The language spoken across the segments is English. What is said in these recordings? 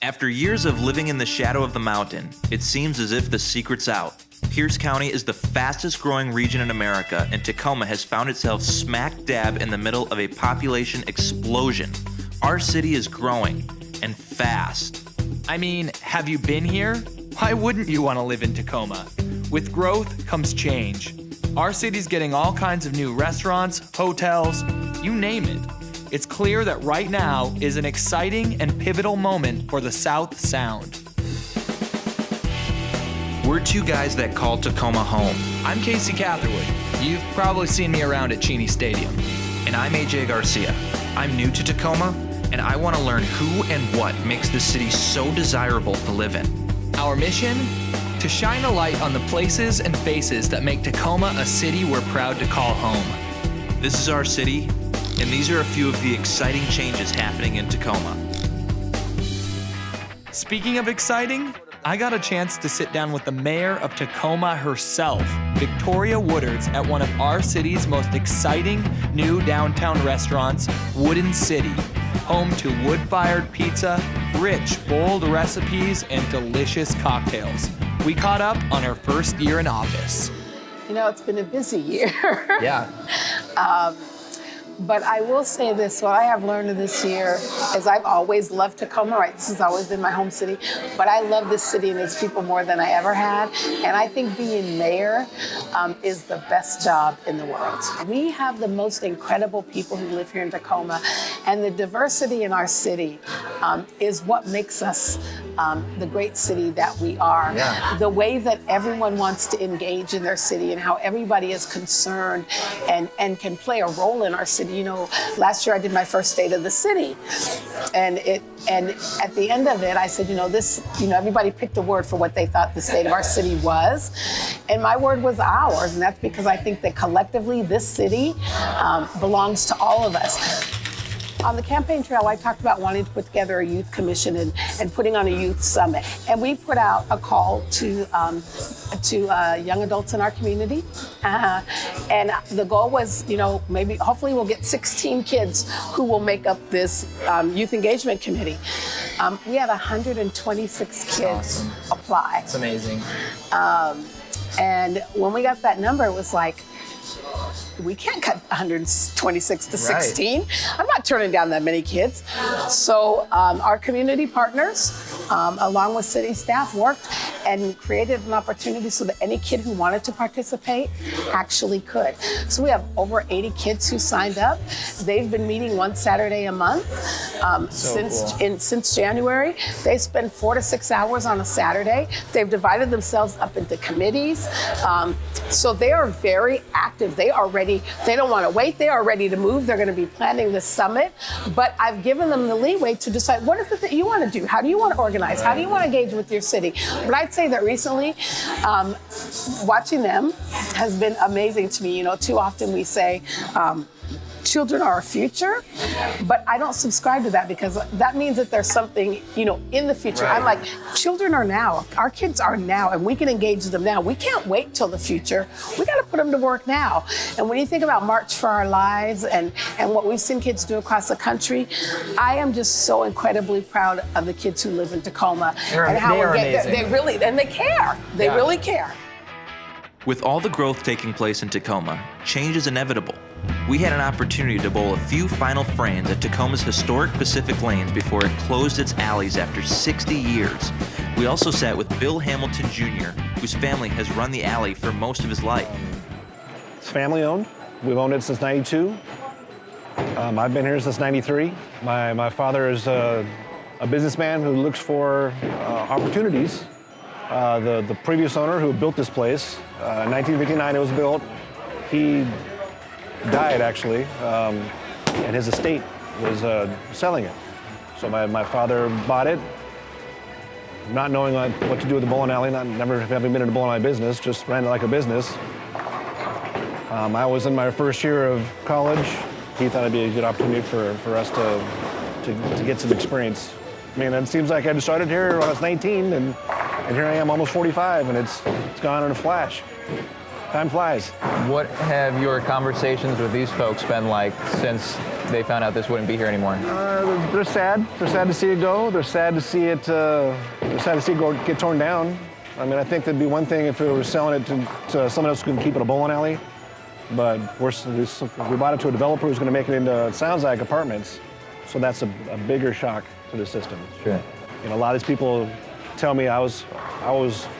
After years of living in the shadow of the mountain, it seems as if the secret's out. Pierce County is the fastest growing region in America, and Tacoma has found itself smack dab in the middle of a population explosion. Our city is growing, and fast. I mean, have you been here? Why wouldn't you want to live in Tacoma? With growth comes change. Our city's getting all kinds of new restaurants, hotels, you name it. It's clear that right now is an exciting and pivotal moment for the South Sound. We're two guys that call Tacoma home. I'm Casey Catherwood. You've probably seen me around at Cheney Stadium. And I'm AJ Garcia. I'm new to Tacoma, and I want to learn who and what makes this city so desirable to live in. Our mission? To shine a light on the places and faces that make Tacoma a city we're proud to call home. This is our city, and these are a few of the exciting changes happening in Tacoma. Speaking of exciting, I got a chance to sit down with the mayor of Tacoma herself, Victoria Woodards, at one of our city's most exciting new downtown restaurants, Woodin City, home to wood-fired pizza, rich, bold recipes, and delicious cocktails. We caught up on her first year in office. You know, it's been a busy year. Yeah. But I will say this, what I have learned this year is I've always loved Tacoma, right? This has always been my home city, but I love this city and its people more than I ever had. And I think being mayor is the best job in the world. We have the most incredible people who live here in Tacoma, and the diversity in our city is what makes us the great city that we are. Yeah. The way that everyone wants to engage in their city and how everybody is concerned and can play a role in our city. You know, last year I did my first State of the City, and at the end of it, I said, everybody picked a word for what they thought the state of our city was, and my word was ours, and that's because I think that collectively this city belongs to all of us. On the campaign trail, I talked about wanting to put together a youth commission and putting on a youth summit. And we put out a call to young adults in our community. And the goal was, hopefully we'll get 16 kids who will make up this youth engagement committee. We had 126 kids apply. It's amazing. And when we got that number, it was like, we can't cut 126 to 16. Right. I'm not turning down that many kids. So our community partners, along with city staff, worked and created an opportunity so that any kid who wanted to participate actually could. So we have over 80 kids who signed up. They've been meeting one Saturday a month since January. They spend 4 to 6 hours on a Saturday. They've divided themselves up into committees. So they are very active. They don't want to wait. They are ready to move. They're going to be planning this summit. But I've given them the leeway to decide what is it that you want to do? How do you want to organize? How do you want to engage with your city? But I'd say that recently, watching them has been amazing to me. Too often we say, children are our future, but I don't subscribe to that because that means that there's something, in the future. Right. I'm like, children are now. Our kids are now, and we can engage them now. We can't wait till the future. We got to put them to work now. And when you think about March for Our Lives and what we've seen kids do across the country, I am just so incredibly proud of the kids who live in Tacoma. They are amazing. They really, and they care. They really care. With all the growth taking place in Tacoma, change is inevitable. We had an opportunity to bowl a few final frames at Tacoma's historic Pacific Lanes before it closed its alleys after 60 years. We also sat with Bill Hamilton Jr., whose family has run the alley for most of his life. It's family owned. We've owned it since '92. I've been here since '93. My father is a businessman who looks for opportunities. The previous owner who built this place, in 1959 it was built. He died actually, and his estate was selling it. So my father bought it, not knowing what to do with the bowling alley, never having been in a bowling alley business, just ran it like a business. I was in my first year of college. He thought it'd be a good opportunity for us to get some experience. I mean, it seems like I started here when I was 19, and here I am almost 45, and it's gone in a flash. Time flies. What have your conversations with these folks been like since they found out this wouldn't be here anymore? They're sad. They're sad to see it go. They're sad to see it. They're sad to see it get torn down. I mean, I think that'd be one thing if we were selling it to someone else who can keep it a bowling alley. But we bought it to a developer who's going to make it into, it sounds like, apartments. So that's a bigger shock to the system. Sure. You know, a lot of these people tell me I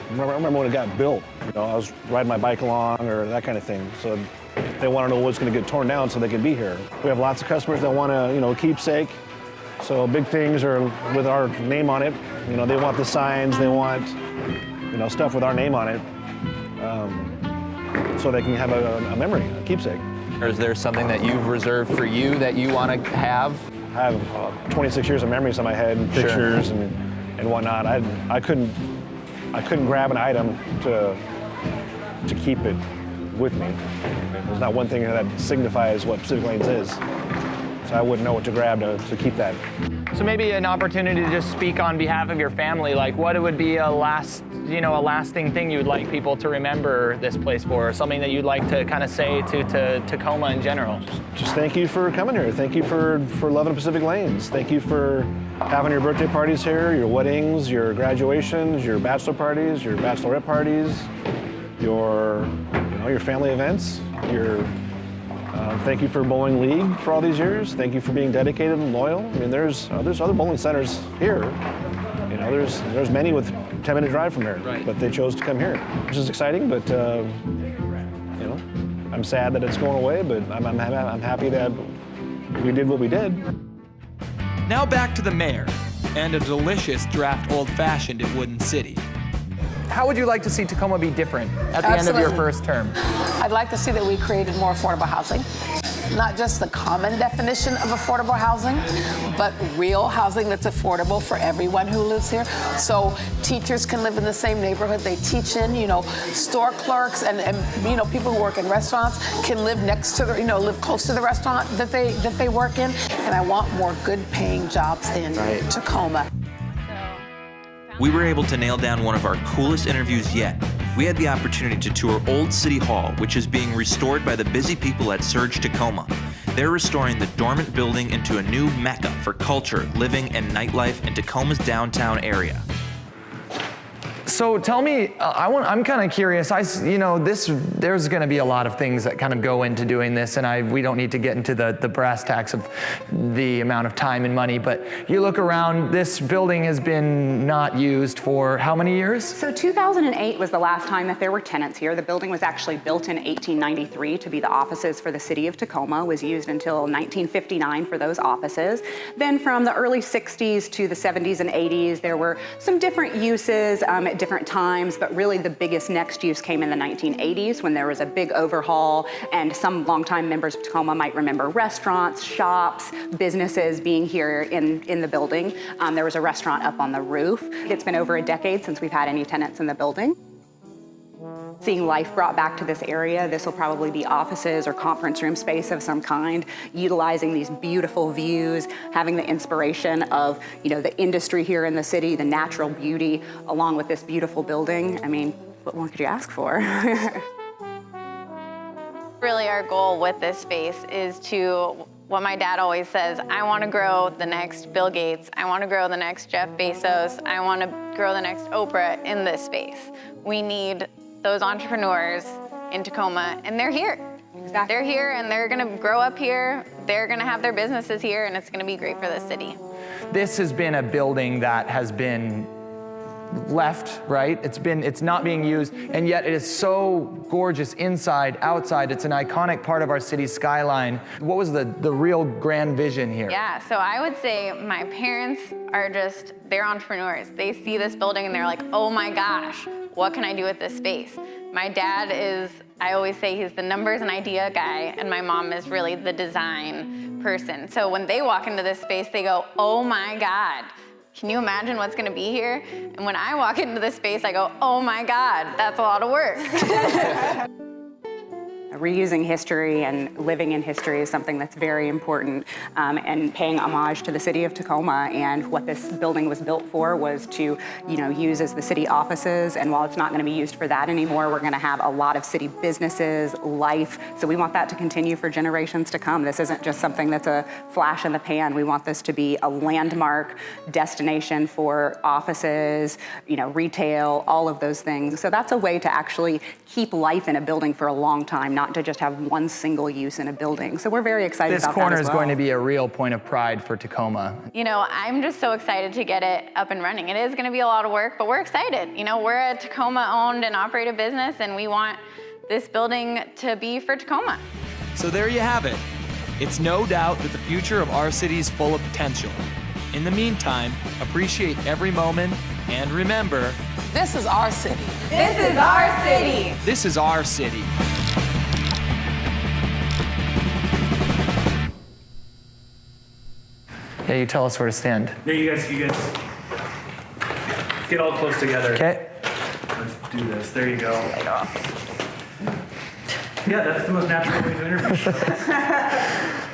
remember when it got built. You know, I was riding my bike along or that kind of thing. So they want to know what's going to get torn down so they can be here. We have lots of customers that want to, you know, keepsake. So big things are with our name on it. You know, they want the signs, they want, you know, stuff with our name on it, so they can have a memory, a keepsake. Or is there something that you've reserved for you that you want to have? I have 26 years of memories in my head, and pictures and whatnot. I couldn't grab an item to keep it with me. There's not one thing that signifies what Pacific Lanes is. So I wouldn't know what to grab to keep that. So maybe an opportunity to just speak on behalf of your family, like what it would be a lasting thing you would like people to remember this place for, or something that you'd like to kind of say to Tacoma in general. Just thank you for coming here. Thank you for loving Pacific Lanes. Thank you for having your birthday parties here, your weddings, your graduations, your bachelor parties, your bachelorette parties, your family events, thank you for Bowling League for all these years. Thank you for being dedicated and loyal. I mean, there's other bowling centers here. You know, there's many with 10-minute drive from here, right. But they chose to come here, which is exciting. But you know, I'm sad that it's going away. But I'm happy that we did what we did. Now back to the mayor and a delicious draft old fashioned in Wooden City. How would you like to see Tacoma be different at the end of your first term? I'd like to see that we created more affordable housing. Not just the common definition of affordable housing, but real housing that's affordable for everyone who lives here. So teachers can live in the same neighborhood they teach in, you know, store clerks and you know, people who work in restaurants can live next to the, you know, live close to the restaurant that they work in. And I want more good paying jobs in Tacoma. We were able to nail down one of our coolest interviews yet. We had the opportunity to tour Old City Hall, which is being restored by the busy people at Surge Tacoma. They're restoring the dormant building into a new mecca for culture, living, and nightlife in Tacoma's downtown area. So tell me, I'm kind of curious. There's going to be a lot of things that kind of go into doing this, and we don't need to get into the brass tacks of the amount of time and money. But you look around, this building has been not used for how many years? So 2008 was the last time that there were tenants here. The building was actually built in 1893 to be the offices for the city of Tacoma. It was used until 1959 for those offices. Then from the early 60s to the 70s and 80s, there were some different uses at different times, but really the biggest next use came in the 1980s when there was a big overhaul, and some longtime members of Tacoma might remember restaurants, shops, businesses being here in the building. There was a restaurant up on the roof. It's been over a decade since we've had any tenants in the building. Seeing life brought back to this area, this will probably be offices or conference room space of some kind, utilizing these beautiful views, having the inspiration of, you know, the industry here in the city, the natural beauty, along with this beautiful building. I mean, what more could you ask for? Really, our goal with this space is to, what my dad always says, I want to grow the next Bill Gates, I want to grow the next Jeff Bezos, I want to grow the next Oprah in this space. We need those entrepreneurs in Tacoma, and they're here. Exactly. They're here, and they're gonna grow up here, they're gonna have their businesses here, and it's gonna be great for the city. This has been a building that has been left, right? It's not being used, and yet it is so gorgeous inside, outside. It's an iconic part of our city's skyline. What was the real grand vision here? Yeah, so I would say my parents are they're entrepreneurs. They see this building and they're like, oh my gosh, what can I do with this space? My dad is, I always say he's the numbers and idea guy, and my mom is really the design person. So when they walk into this space, they go, oh my God, can you imagine what's gonna be here? And when I walk into this space, I go, oh my God, that's a lot of work. Reusing history and living in history is something that's very important, and paying homage to the city of Tacoma. And what this building was built for was to, use as the city offices. And while it's not going to be used for that anymore, we're going to have a lot of city businesses, life. So we want that to continue for generations to come. This isn't just something that's a flash in the pan. We want this to be a landmark destination for offices, retail, all of those things. So that's a way to actually keep life in a building for a long time, not to just have one single use in a building. So we're very excited about that as well. This corner is going to be a real point of pride for Tacoma. I'm just so excited to get it up and running. It is going to be a lot of work, but we're excited. We're a Tacoma-owned and operated business, and we want this building to be for Tacoma. So there you have it. It's no doubt that the future of our city is full of potential. In the meantime, appreciate every moment and remember, This is our city. This is our city. this is our city. Yeah, you tell us where to stand. Yeah, you guys get all close together. Okay. Let's do this. There you go. Yeah, that's the most natural way to interview.